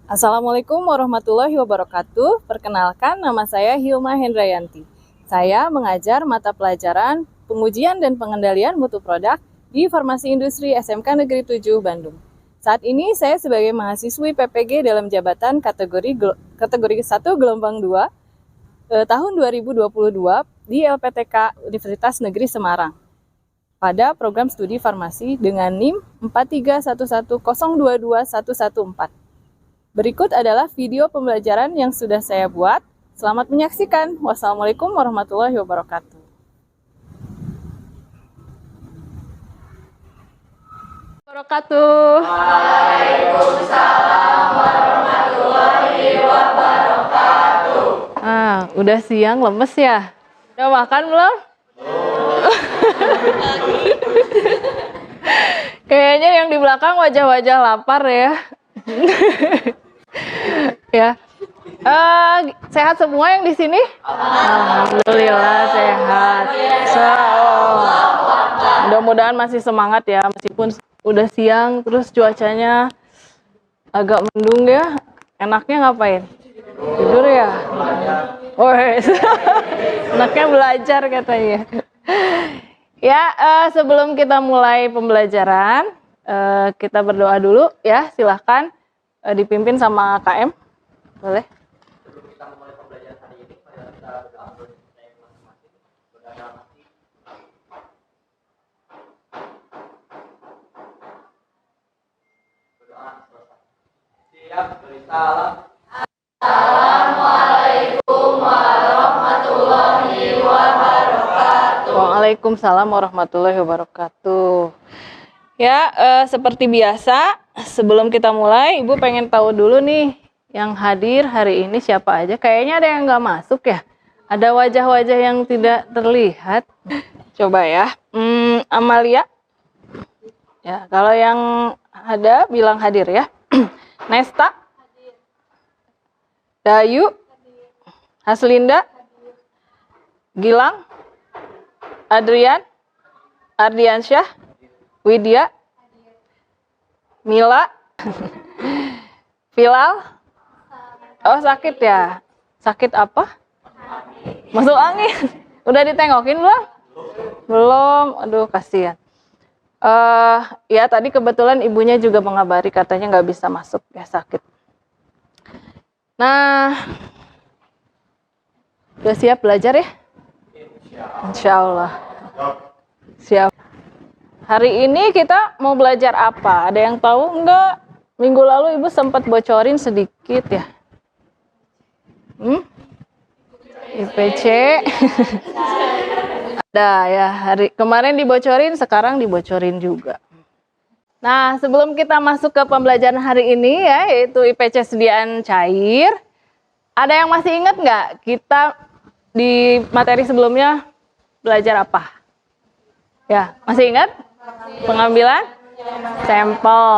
Assalamualaikum warahmatullahi wabarakatuh. Perkenalkan, nama saya Hilma Hendrayanti. Saya mengajar mata pelajaran pengujian dan pengendalian mutu produk di Farmasi Industri SMK Negeri 7 Bandung. Saat ini saya sebagai mahasiswi PPG dalam jabatan kategori 1 gelombang 2 tahun 2022 di LPTK Universitas Negeri Semarang pada program studi farmasi dengan NIM 43110221114. Berikut adalah video pembelajaran yang sudah saya buat. Selamat menyaksikan. Wassalamualaikum warahmatullahi wabarakatuh. Waalaikumsalam warahmatullahi wabarakatuh. Udah siang, lemes ya? Udah makan belum? Kayaknya yang di belakang wajah-wajah lapar ya. Ya, sehat semua yang di sini? Alhamdulillah sehat. Mudah-mudahan masih semangat ya, meskipun udah siang, terus cuacanya agak mendung ya. Enaknya ngapain? Tidur ya? Enaknya belajar katanya. Ya, sebelum kita mulai pembelajaran, kita berdoa dulu ya, silahkan dipimpin sama KM, boleh? Sebelum kita mulai pembelajaran hari ini, mari kita berdoa dulu masing-masing. Berdoa dalam hati. Berdoa selesai. Siap, beri salam. Assalamualaikum warahmatullahi wabarakatuh. Waalaikumsalam warahmatullahi wabarakatuh. Ya, seperti biasa, sebelum kita mulai, Ibu pengen tahu dulu nih, yang hadir hari ini siapa aja. Kayaknya ada yang nggak masuk ya. Ada wajah-wajah yang tidak terlihat. Coba ya, Amalia. Ya, kalau yang ada, bilang hadir ya. Nesta. Dayu. Haslinda. Gilang. Adrian. Ardiansyah. Widya, Mila, Filal. Oh, sakit ya? Sakit apa? Masuk angin. Udah ditengokin belum? Belum. Aduh, kasihan. Ya tadi kebetulan ibunya juga mengabari katanya nggak bisa masuk ya, sakit. Nah, udah siap belajar ya? Insya Allah. Siap. Hari ini kita mau belajar apa? Ada yang tahu enggak? Minggu lalu Ibu sempat bocorin sedikit ya. IPC. Ada ya, hari kemarin dibocorin, sekarang dibocorin juga. Nah, sebelum kita masuk ke pembelajaran hari ini ya, yaitu IPC sediaan cair. Ada yang masih ingat nggak kita di materi sebelumnya belajar apa? Ya, masih ingat? Pengambilan sampel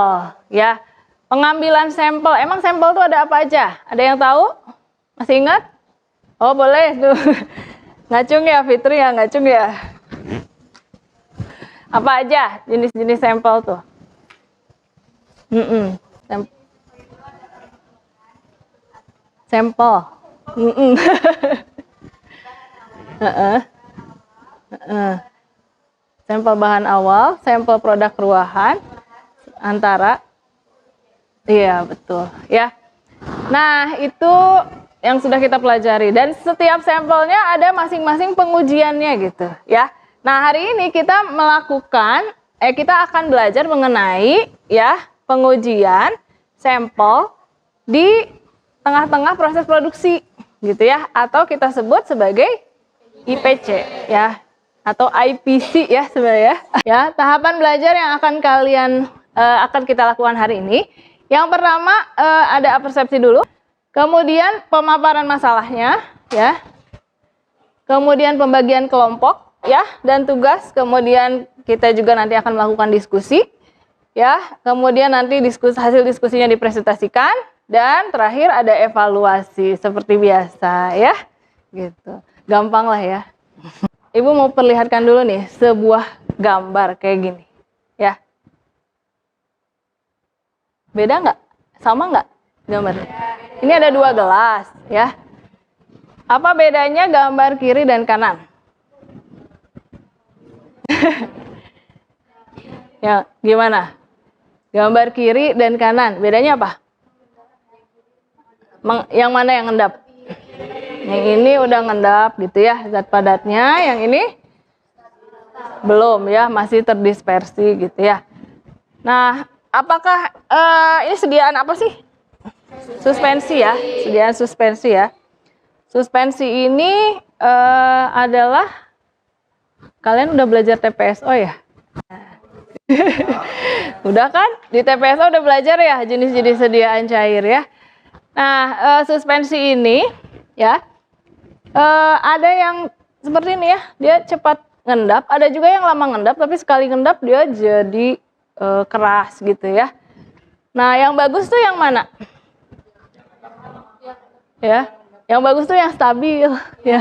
ya. Pengambilan sampel. Emang sampel itu ada apa aja? Ada yang tahu? Masih ingat? Oh, boleh tuh. Ngacung ya Fitri ya, ngacung ya. Apa aja jenis-jenis sampel tuh? Sampel. Sampel bahan awal, sampel produk ruahan, antara, iya betul, ya. Nah itu yang sudah kita pelajari dan setiap sampelnya ada masing-masing pengujiannya gitu, ya. Nah hari ini kita kita akan belajar mengenai ya pengujian sampel di tengah-tengah proses produksi, gitu ya, atau kita sebut sebagai IPC, ya. Atau IPC ya sebenarnya. Ya, tahapan belajar yang akan kita lakukan hari ini. Yang pertama ada persepsi dulu, kemudian pemaparan masalahnya, ya. Kemudian pembagian kelompok, ya, dan tugas. Kemudian kita juga nanti akan melakukan diskusi, ya. Kemudian nanti hasil diskusinya dipresentasikan dan terakhir ada evaluasi seperti biasa, ya. Gitu. Gampang lah ya. Ibu mau perlihatkan dulu nih sebuah gambar kayak gini, ya. Beda nggak? Sama nggak? gambar. Ini ada 2 gelas, ya. Apa bedanya gambar kiri dan kanan? Ya, gimana? Gambar kiri dan kanan, bedanya apa? Yang mana yang ngendap? Yang ini udah ngendap gitu ya, zat padatnya. Yang ini belum ya, masih terdispersi gitu ya. Nah, apakah ini sediaan apa sih? Suspensi ya, sediaan suspensi ya. Suspensi ini adalah, kalian udah belajar TPSO ya? Udah kan? Di TPSO udah belajar ya jenis-jenis sediaan cair ya. Nah, suspensi ini ya, ada yang seperti ini ya, dia cepat ngendap, ada juga yang lama ngendap, tapi sekali ngendap dia jadi keras gitu ya. Nah, yang bagus tuh yang mana? Ya, yang bagus tuh yang stabil ya.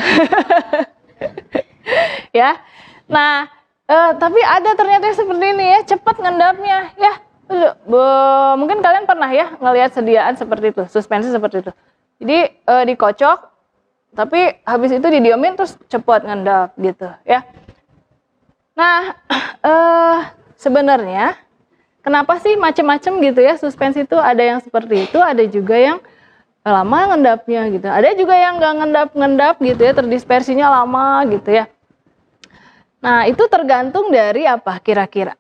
Ya. Nah, tapi ada ternyata yang seperti ini ya, cepat ngendapnya ya. Mungkin kalian pernah ya ngelihat sediaan seperti itu, suspensi seperti itu. Jadi dikocok, tapi habis itu didiemin terus cepat ngendap gitu ya. Nah, sebenarnya kenapa sih macam-macam gitu ya suspensi itu, ada yang seperti itu, ada juga yang lama ngendapnya gitu. Ada juga yang nggak ngendap-ngendap gitu ya, terdispersinya lama gitu ya. Nah, itu tergantung dari apa kira-kira?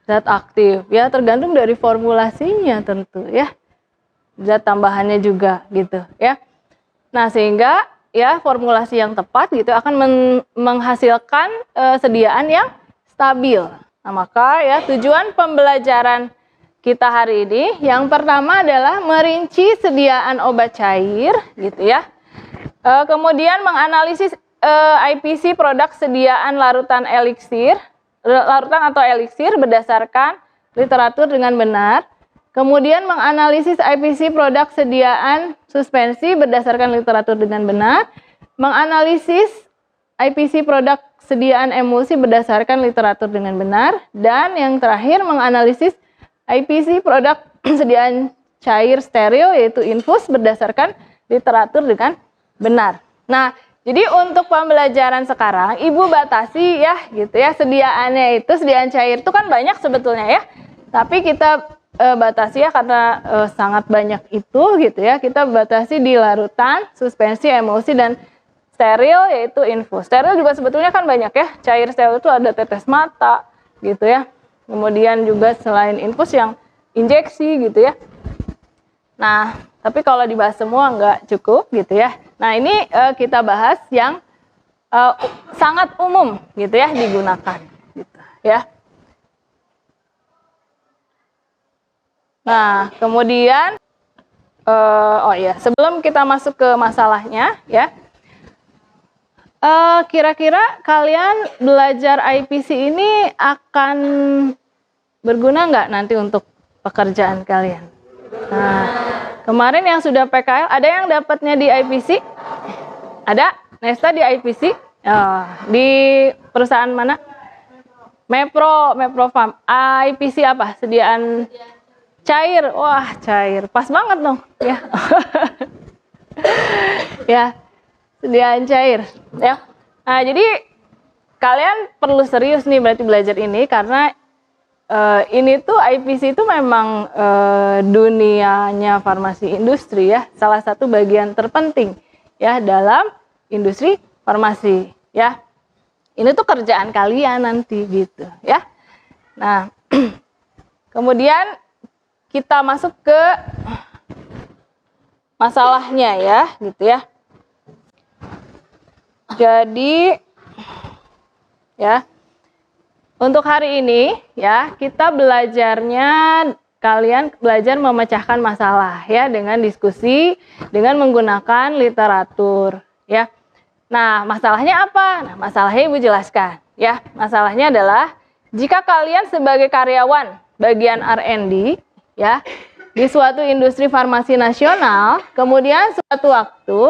Zat aktif ya, tergantung dari formulasinya tentu ya. Zat tambahannya juga gitu ya. Nah, sehingga ya formulasi yang tepat gitu akan menghasilkan sediaan yang stabil. Nah, maka ya tujuan pembelajaran kita hari ini yang pertama adalah merinci sediaan obat cair gitu ya. Kemudian menganalisis IPC produk sediaan larutan atau eliksir berdasarkan literatur dengan benar. Kemudian menganalisis IPC produk sediaan suspensi berdasarkan literatur dengan benar. Menganalisis IPC produk sediaan emulsi berdasarkan literatur dengan benar. Dan yang terakhir menganalisis IPC produk sediaan cair steril yaitu infus berdasarkan literatur dengan benar. Nah, jadi untuk pembelajaran sekarang Ibu batasi ya gitu ya, sediaannya itu sediaan cair itu kan banyak sebetulnya ya. Tapi kita batasi ya karena sangat banyak itu gitu ya. Kita batasi di larutan, suspensi, emulsi dan steril yaitu infus. Steril juga sebetulnya kan banyak ya. Cair steril itu ada tetes mata gitu ya. Kemudian juga selain infus yang injeksi gitu ya. Nah, tapi kalau dibahas semua nggak cukup gitu ya. Nah, ini kita bahas yang sangat umum gitu ya digunakan gitu ya. Nah, kemudian sebelum kita masuk ke masalahnya ya. Kira-kira kalian belajar IPC ini akan berguna nggak nanti untuk pekerjaan kalian? Nah, kemarin yang sudah PKL, ada yang dapatnya di IPC? Ada? Nesta di IPC? Di perusahaan mana? Mepro Farm. IPC apa? Sediaan cair. Wah, cair. Pas banget dong. Ya. Ya, sediaan cair. Ya. Nah, jadi kalian perlu serius nih berarti belajar ini karena ini tuh IPC itu memang dunianya farmasi industri ya, salah satu bagian terpenting ya dalam industri farmasi ya. Ini tuh kerjaan kalian nanti gitu ya. Nah, kemudian kita masuk ke masalahnya ya gitu ya. Jadi ya, untuk hari ini ya kita kalian belajar memecahkan masalah ya dengan diskusi, dengan menggunakan literatur ya. Nah, masalahnya apa? Nah, masalahnya Ibu jelaskan ya. Masalahnya adalah jika kalian sebagai karyawan bagian R&D ya di suatu industri farmasi nasional, kemudian suatu waktu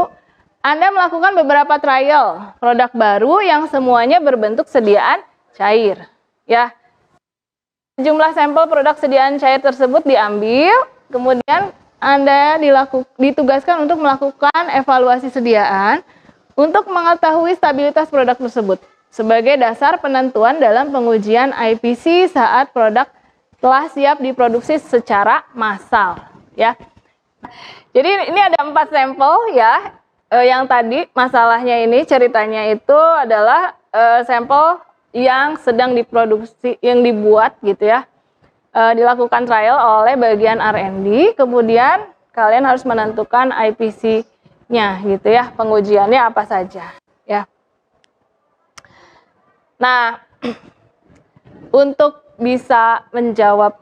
Anda melakukan beberapa trial produk baru yang semuanya berbentuk sediaan cair. Ya, Jumlah sampel produk sediaan cair tersebut diambil, kemudian Anda ditugaskan untuk melakukan evaluasi sediaan untuk mengetahui stabilitas produk tersebut sebagai dasar penentuan dalam pengujian IPC saat produk telah siap diproduksi secara massal, ya. Jadi ini ada 4 sampel ya. Yang tadi masalahnya ini ceritanya itu adalah sampel yang sedang diproduksi, yang dibuat gitu ya. Dilakukan trial oleh bagian R&D, kemudian kalian harus menentukan IPC-nya gitu ya, pengujiannya apa saja ya. Nah, untuk bisa menjawab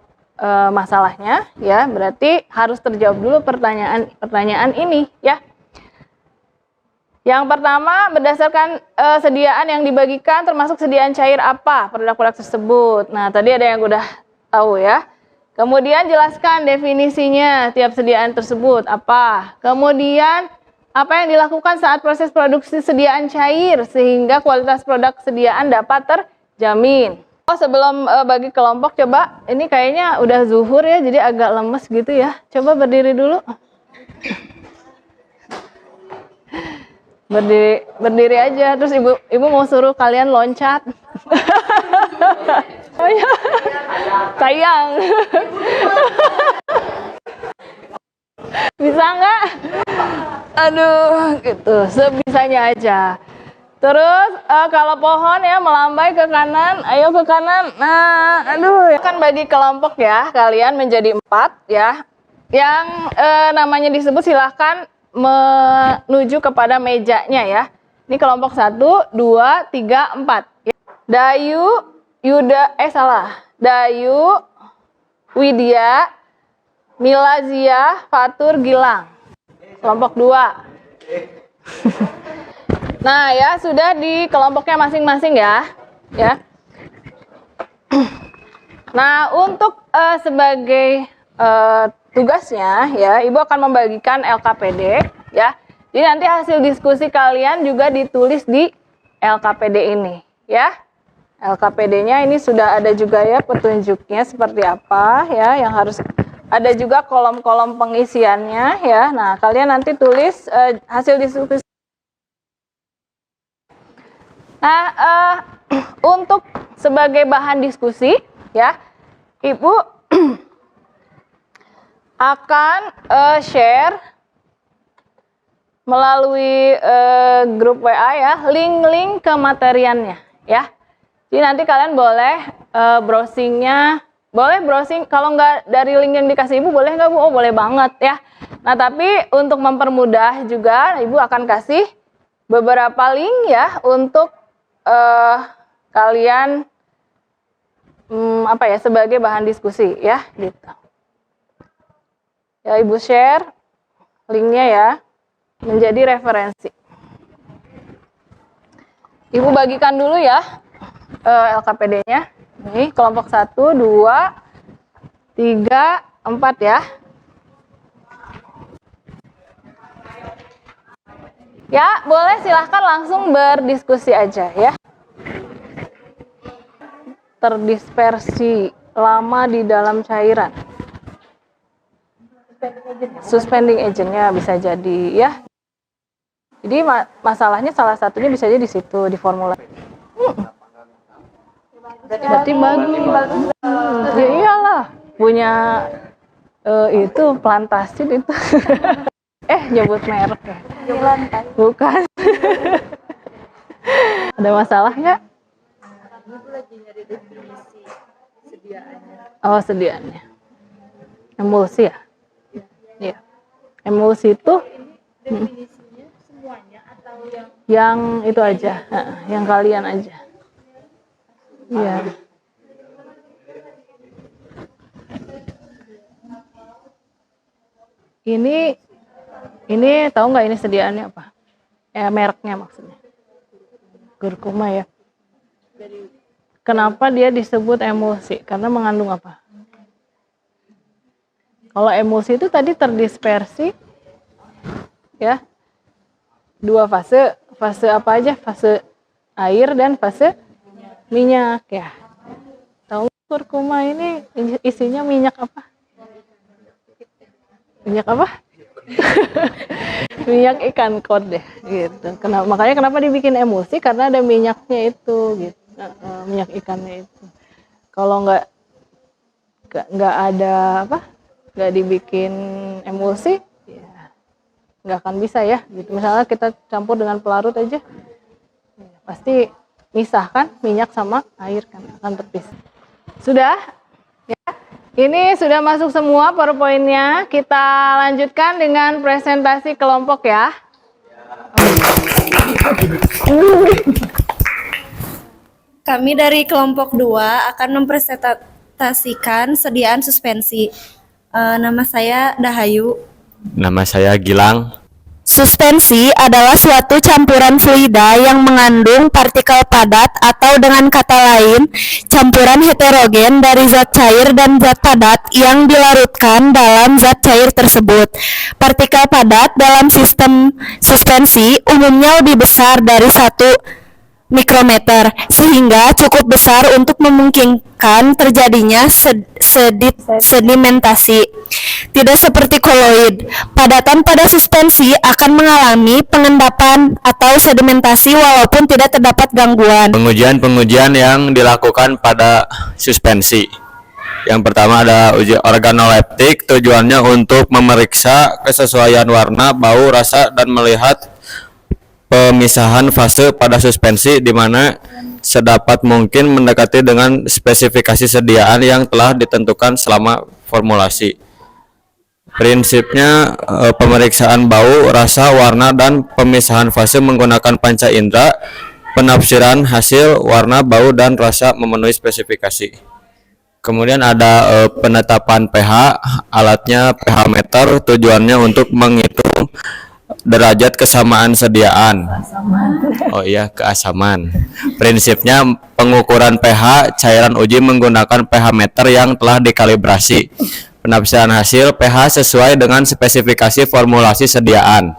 masalahnya ya, berarti harus terjawab dulu pertanyaan ini ya. Yang pertama, berdasarkan sediaan yang dibagikan termasuk sediaan cair apa produk-produk tersebut. Nah, tadi ada yang udah tahu ya. Kemudian jelaskan definisinya tiap sediaan tersebut apa. Kemudian apa yang dilakukan saat proses produksi sediaan cair sehingga kualitas produk sediaan dapat terjamin. Oh, sebelum bagi kelompok, coba ini kayaknya udah zuhur ya, jadi agak lemes gitu ya. Coba berdiri dulu. Berdiri aja, terus ibu mau suruh kalian loncat. Oh ya, sayang. Bisa nggak? Aduh, gitu, sebisanya aja. Terus kalau pohon ya melambai ke kanan, ayo ke kanan. Nah, aduh, kan bagi kelompok ya, kalian menjadi 4 ya. Yang namanya disebut silahkan menuju kepada mejanya ya. Ini kelompok 1, 2, 3, 4. Dayu, Dayu, Widya, Milazia, Fatur, Gilang. Kelompok 2. Nah ya, sudah di kelompoknya masing-masing ya. Nah, untuk sebagai tugasnya ya, Ibu akan membagikan LKPD ya. Jadi nanti hasil diskusi kalian juga ditulis di LKPD ini ya. LKPD-nya ini sudah ada juga ya petunjuknya seperti apa ya, yang harus ada juga kolom-kolom pengisiannya ya. Nah, kalian nanti tulis hasil diskusi. Nah, untuk sebagai bahan diskusi ya, Ibu akan share melalui grup WA ya, link-link kemateriannya ya. Jadi nanti kalian boleh browsingnya, boleh browsing, kalau nggak dari link yang dikasih Ibu, boleh nggak Bu? Oh, boleh banget ya. Nah, tapi untuk mempermudah juga, Ibu akan kasih beberapa link ya untuk kalian sebagai bahan diskusi ya, gitu. Ya, Ibu share linknya ya, menjadi referensi. Ibu bagikan dulu ya LKPD-nya. Ini kelompok 1, 2, 3, 4 ya. Ya, boleh silahkan langsung berdiskusi aja ya. Terdispersi lama di dalam cairan. Suspending agent-nya bisa jadi ya. Jadi masalahnya salah satunya bisa jadi di situ, di formula. Berarti bagus. Ya iyalah, punya itu plantasin itu. Nyebut merek ya. Bukan. Ada masalah nggak? Ibu lagi nyari definisi sediaannya. Oh, sediaannya. Emulsi ya? Iya. Emulsi itu Definisinya semuanya atau yang itu aja, yang kalian aja. Iya. Ini tahu nggak ini sediaannya apa? Mereknya maksudnya. Kurkuma ya. Kenapa dia disebut emulsi? Karena mengandung apa? Kalau emulsi itu tadi terdispersi ya. 2 fase. Fase apa aja? Fase air dan fase minyak ya. Tahu? Kurkuma ini isinya minyak apa? Minyak apa? Minyak ikan kod deh, gitu. Makanya kenapa dibikin emulsi? Karena ada minyaknya itu, gitu. Minyak ikannya itu. Kalau nggak ada apa? Nggak dibikin emulsi, ya nggak akan bisa ya. Gitu. Misalnya kita campur dengan pelarut aja, ya, pasti misah kan minyak sama air kan akan terpisah. Sudah? Ya. Ini sudah masuk semua PowerPoint-nya. Kita lanjutkan dengan presentasi kelompok ya. Kami dari kelompok 2 akan mempresentasikan sediaan suspensi. Nama saya Dahayu. Nama saya Gilang. Suspensi adalah suatu campuran fluida yang mengandung partikel padat atau dengan kata lain, campuran heterogen dari zat cair dan zat padat yang dilarutkan dalam zat cair tersebut. Partikel padat dalam sistem suspensi umumnya lebih besar dari 1 mikrometer, sehingga cukup besar untuk memungkinkan terjadinya sedimentasi. Tidak seperti koloid, padatan pada suspensi akan mengalami pengendapan atau sedimentasi walaupun tidak terdapat gangguan. Pengujian yang dilakukan pada suspensi. Yang pertama ada uji organoleptik, tujuannya untuk memeriksa kesesuaian warna, bau, rasa, dan melihat pemisahan fase pada suspensi di mana sedapat mungkin mendekati dengan spesifikasi sediaan yang telah ditentukan selama formulasi. Prinsipnya pemeriksaan bau, rasa, warna, dan pemisahan fase menggunakan panca indera. Penafsiran hasil warna, bau, dan rasa memenuhi spesifikasi. Kemudian ada penetapan pH, alatnya pH meter, tujuannya untuk menghitung derajat kesamaan sediaan. Oh iya, keasaman. Prinsipnya pengukuran pH cairan uji menggunakan pH meter yang telah dikalibrasi. Penafsiran hasil pH sesuai dengan spesifikasi formulasi sediaan.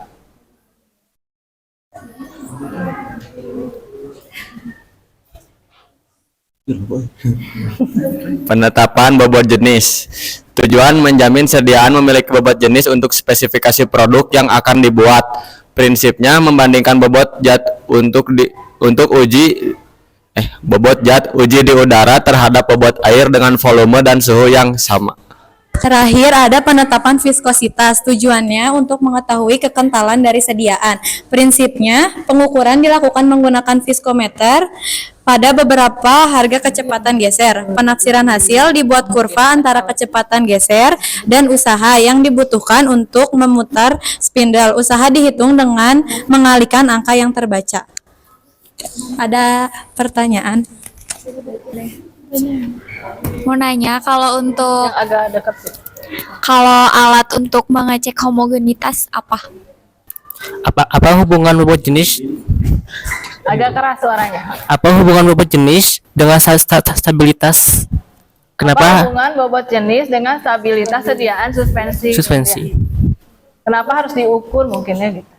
Penetapan bobot jenis. Tujuan menjamin sediaan memiliki bobot jenis untuk spesifikasi produk yang akan dibuat. Prinsipnya membandingkan bobot zat bobot zat uji di udara terhadap bobot air dengan volume dan suhu yang sama. Terakhir ada penetapan viskositas, tujuannya untuk mengetahui kekentalan dari sediaan. Prinsipnya pengukuran dilakukan menggunakan viskometer pada beberapa harga kecepatan geser. Penafsiran hasil dibuat kurva antara kecepatan geser dan usaha yang dibutuhkan untuk memutar spindle. Usaha dihitung dengan mengalihkan angka yang terbaca. Ada pertanyaan? Mau nanya kalau untuk Yang agak dekat sih. kalau alat untuk mengecek homogenitas apa? Apa hubungan bobot jenis? Agak keras suaranya. Apa hubungan bobot jenis dengan stabilitas? Apa Kenapa hubungan bobot jenis dengan stabilitas sediaan suspensi? suspensi? Kenapa harus diukur mungkinnya gitu?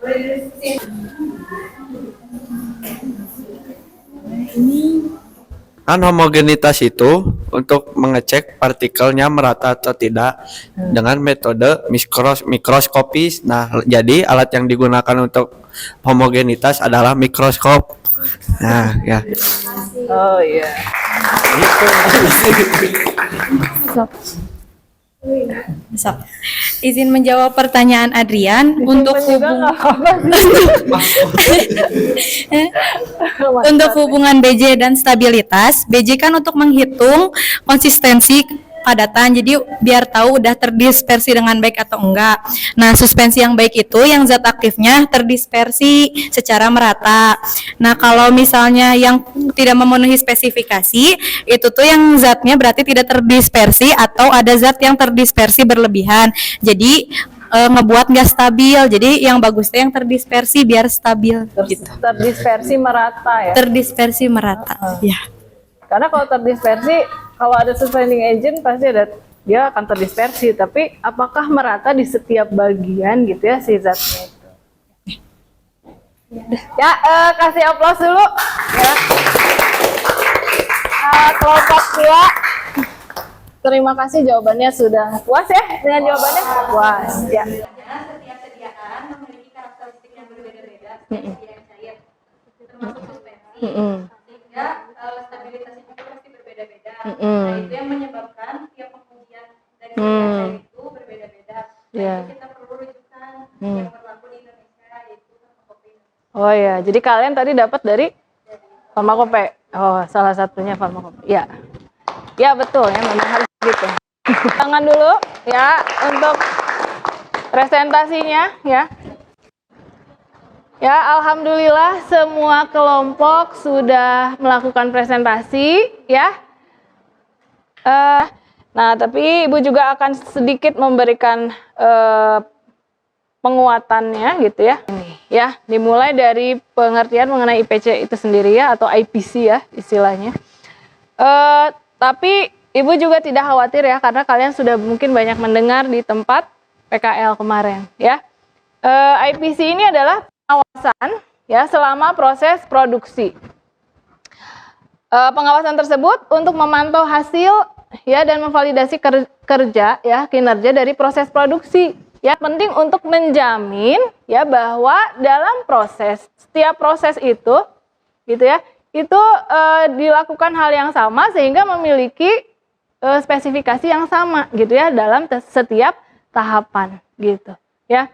Kan homogenitas itu untuk mengecek partikelnya merata atau tidak dengan metode mikroskopis. Nah, jadi alat yang digunakan untuk homogenitas adalah mikroskop. Nah, ya. Oh iya. So, izin menjawab pertanyaan Adrian untuk untuk hubungan BJ dan stabilitas. BJ kan untuk menghitung konsistensi padatan, jadi biar tahu udah terdispersi dengan baik atau enggak. Nah, suspensi yang baik itu yang zat aktifnya terdispersi secara merata. Nah, kalau misalnya yang tidak memenuhi spesifikasi, itu tuh yang zatnya berarti tidak terdispersi atau ada zat yang terdispersi berlebihan. Jadi ngebuat nggak stabil. Jadi yang bagusnya yang terdispersi biar stabil gitu. Terdispersi merata ya. Terdispersi merata. Ya. Karena kalau terdispersi, kalau ada suspending agent pasti dia akan terdispersi. Tapi apakah merata di setiap bagian gitu ya si zatnya itu? Ya, kasih aplaus dulu. Ya. Kelompok 2 terima kasih jawabannya sudah puas ya dengan jawabannya? Puas, ya. Setiap sediaan memiliki karakteristik yang berbeda-beda seperti sediaan cair, termasuk suspensi, sehingga stabilitasnya juga pasti berbeda-beda. Nah, itu yang menyebabkan tiap pengujian dari sediaan cair itu berbeda-beda. Jadi kita perlu rujukan yang berlaku di Indonesia, yaitu farmakope. Oh ya, jadi kalian tadi dapat dari farmakope. Oh, salah satunya farmakope. Ya. Ya betul ya, memang harus gitu. Tangan dulu ya untuk presentasinya ya. Ya, alhamdulillah semua kelompok sudah melakukan presentasi ya. Nah, tapi Ibu juga akan sedikit memberikan penguatannya gitu ya. Ini ya, dimulai dari pengertian mengenai IPC itu sendiri ya, atau IPC ya istilahnya. Tapi Ibu juga tidak khawatir ya, karena kalian sudah mungkin banyak mendengar di tempat PKL kemarin ya. IPC ini adalah pengawasan ya selama proses produksi. Pengawasan tersebut untuk memantau hasil ya dan memvalidasi kerja ya, kinerja dari proses produksi. Ya, penting untuk menjamin ya bahwa dalam setiap proses itu gitu ya, itu dilakukan hal yang sama sehingga memiliki spesifikasi yang sama gitu ya dalam setiap tahapan gitu ya.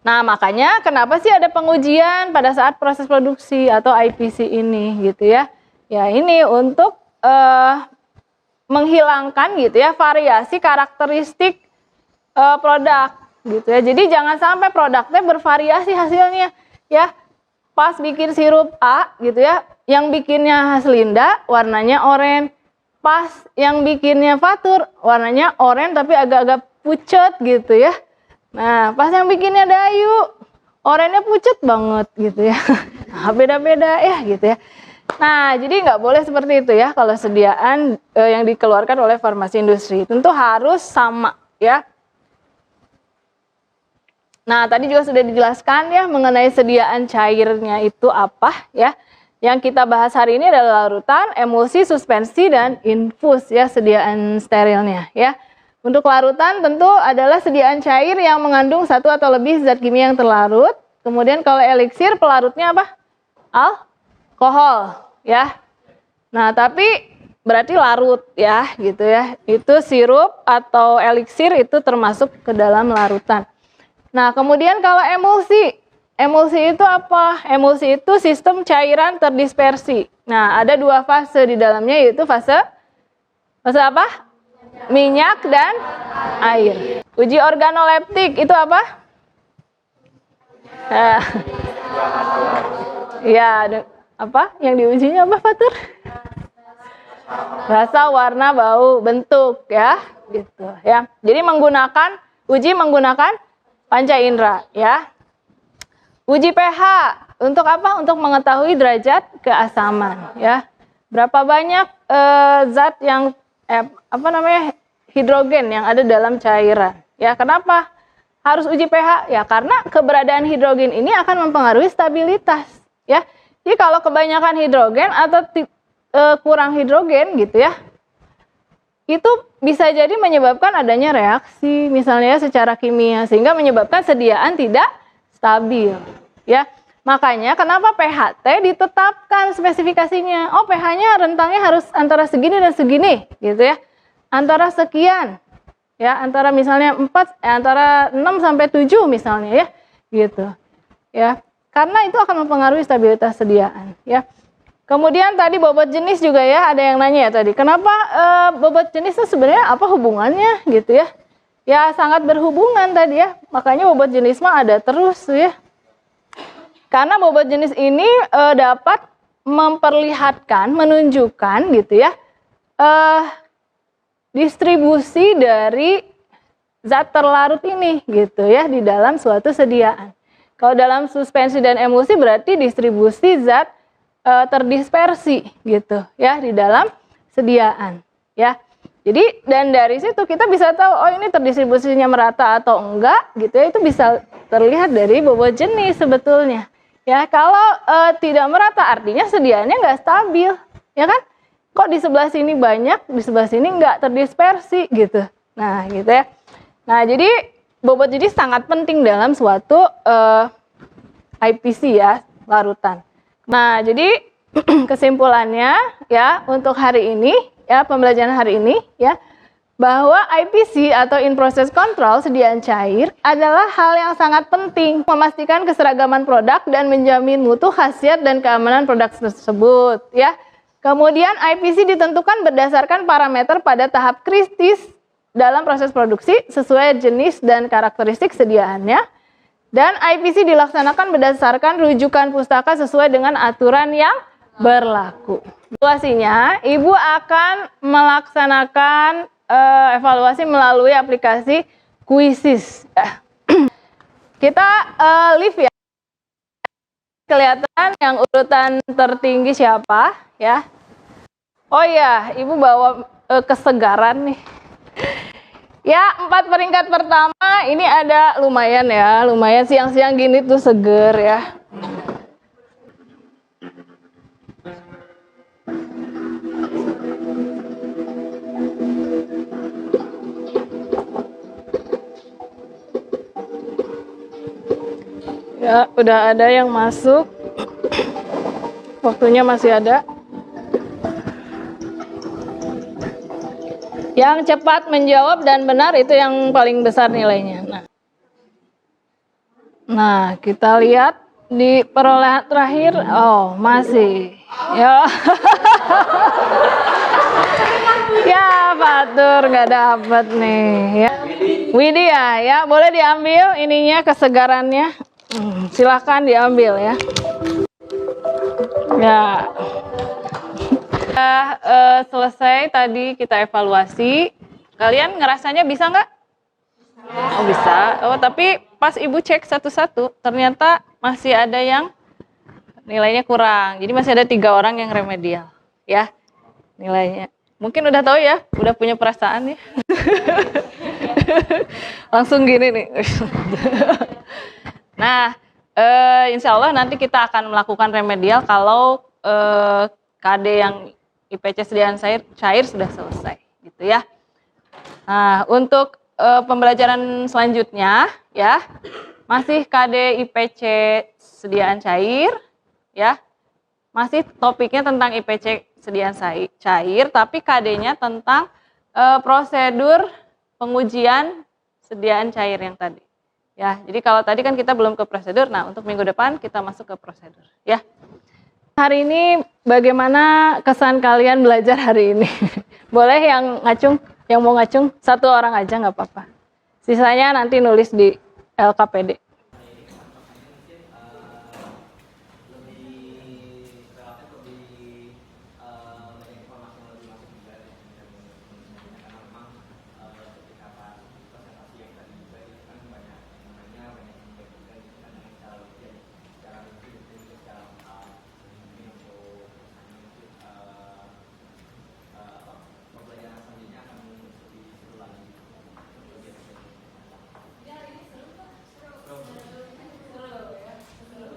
Nah, makanya kenapa sih ada pengujian pada saat proses produksi atau IPC ini gitu ya. Ya, ini untuk menghilangkan gitu ya variasi karakteristik produk gitu ya. Jadi jangan sampai produknya bervariasi hasilnya ya. Pas bikin sirup A gitu ya, yang bikinnya Haslinda warnanya oranye. Pas yang bikinnya Fatur warnanya oranye tapi agak-agak pucat gitu ya. Nah, pas yang bikinnya Dayu oranye pucat banget gitu ya. Nah, beda-beda ya gitu ya. Nah, jadi nggak boleh seperti itu ya kalau sediaan yang dikeluarkan oleh farmasi industri. Tentu harus sama ya. Nah, tadi juga sudah dijelaskan ya mengenai sediaan cairnya itu apa ya. Yang kita bahas hari ini adalah larutan, emulsi, suspensi, dan infus ya, sediaan sterilnya ya. Untuk larutan tentu adalah sediaan cair yang mengandung satu atau lebih zat kimia yang terlarut. Kemudian kalau eliksir pelarutnya apa? Alkohol ya. Nah, tapi berarti larut ya gitu ya. Itu sirup atau eliksir itu termasuk ke dalam larutan. Nah, kemudian kalau emulsi itu apa? Emulsi itu sistem cairan terdispersi. Nah, ada dua fase di dalamnya, yaitu fase apa? Minyak dan air. Uji organoleptik itu apa? Ya, apa? Yang diujinya apa, Fatur? Rasa, warna, bau, bentuk ya, gitu ya. Jadi uji menggunakan panca indera ya. Uji pH untuk apa? Untuk mengetahui derajat keasaman ya. Berapa banyak zat yang hidrogen yang ada dalam cairan ya. Kenapa harus uji pH? Ya karena keberadaan hidrogen ini akan mempengaruhi stabilitas ya. Jadi kalau kebanyakan hidrogen atau kurang hidrogen gitu ya, itu bisa jadi menyebabkan adanya reaksi misalnya secara kimia sehingga menyebabkan sediaan tidak stabil ya. Makanya kenapa pH-T ditetapkan spesifikasinya. Oh, pH-nya rentangnya harus antara segini dan segini gitu ya. Antara sekian ya, antara misalnya 6 sampai 7 misalnya ya. Gitu. Ya. Karena itu akan mempengaruhi stabilitas sediaan ya. Kemudian tadi bobot jenis juga ya, ada yang nanya ya tadi. Kenapa bobot jenis itu sebenarnya apa hubungannya gitu ya? Ya sangat berhubungan tadi ya. Makanya bobot jenis mah ada terus ya. Karena bobot jenis ini dapat memperlihatkan, menunjukkan gitu ya, distribusi dari zat terlarut ini gitu ya di dalam suatu sediaan. Kalau dalam suspensi dan emulsi berarti distribusi zat terdispersi gitu ya di dalam sediaan ya. Jadi dan dari situ kita bisa tahu oh ini terdistribusinya merata atau enggak gitu ya, itu bisa terlihat dari bobot jenis sebetulnya. Ya, kalau tidak merata artinya sediaannya nggak stabil, ya kan? kok di sebelah sini banyak, di sebelah sini nggak terdispersi gitu. Nah gitu ya. Nah jadi bobot jadi sangat penting dalam suatu IPC ya, larutan. Nah jadi kesimpulannya ya untuk hari ini ya, pembelajaran hari ini ya, bahwa IPC atau in process control sediaan cair adalah hal yang sangat penting, memastikan keseragaman produk dan menjamin mutu, khasiat dan keamanan produk tersebut ya. Kemudian IPC ditentukan berdasarkan parameter pada tahap kritis dalam proses produksi sesuai jenis dan karakteristik sediaannya, dan IPC dilaksanakan berdasarkan rujukan pustaka sesuai dengan aturan yang berlaku. Evaluasinya, Ibu akan melaksanakan evaluasi melalui aplikasi Quizzes. Kita live ya. Kelihatan yang urutan tertinggi siapa ya? Oh iya, Ibu bawa kesegaran nih. Ya, 4 peringkat pertama ini ada lumayan ya, lumayan siang-siang gini tuh seger ya. Ya, udah ada yang masuk. Waktunya masih ada. Yang cepat menjawab dan benar itu yang paling besar nilainya. Nah, kita lihat di perolehan terakhir. Oh, masih. Ya. Ya, Fatur nggak dapat nih. Ya. Widya, ya boleh diambil ininya kesegarannya. Silahkan diambil ya. Ya. Selesai tadi kita evaluasi. Kalian ngerasanya bisa nggak? Oh bisa. Oh tapi pas Ibu cek satu-satu, ternyata masih ada yang nilainya kurang. Jadi masih ada 3 orang yang remedial, ya nilainya. Mungkin udah tahu ya, udah punya perasaan nih. Langsung gini nih. Nah, insya Allah nanti kita akan melakukan remedial kalau KD yang IPC sediaan cair sudah selesai, gitu ya. Nah, untuk pembelajaran selanjutnya, ya, masih KD IPC sediaan cair, ya, masih topiknya tentang IPC sediaan cair, tapi KD-nya tentang prosedur pengujian sediaan cair yang tadi. Ya, jadi kalau tadi kan kita belum ke prosedur, nah untuk minggu depan kita masuk ke prosedur, ya. Hari ini bagaimana kesan kalian belajar hari ini? Boleh yang ngacung, yang mau ngacung, 1 orang aja nggak apa-apa. Sisanya nanti nulis di LKPD.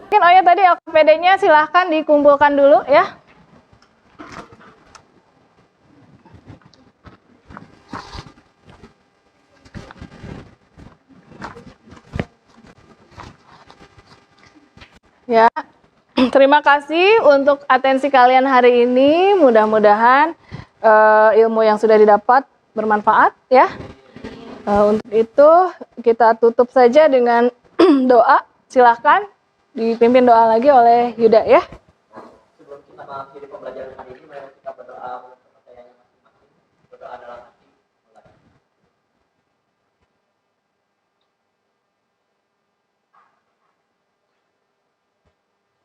Mungkin oh ya tadi LKPD-nya silahkan dikumpulkan dulu ya. Ya, terima kasih untuk atensi kalian hari ini. Mudah-mudahan ilmu yang sudah didapat bermanfaat ya. Untuk itu kita tutup saja dengan doa. Silahkan dipimpin doa lagi oleh Yuda ya. Sebelum kita mengakhiri pembelajaran hari ini, mari kita berdoa untuk kepercayaannya masing-masing. Berdoa dalam hati. Mulai.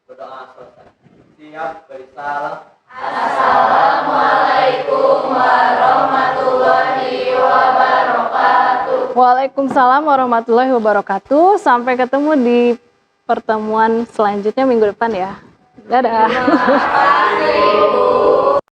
Berdoa selesai. Siap, beri salam. Assalamualaikum warahmatullahi wabarakatuh. Waalaikumsalam warahmatullahi wabarakatuh. Sampai ketemu di pertemuan selanjutnya minggu depan ya. Dadah.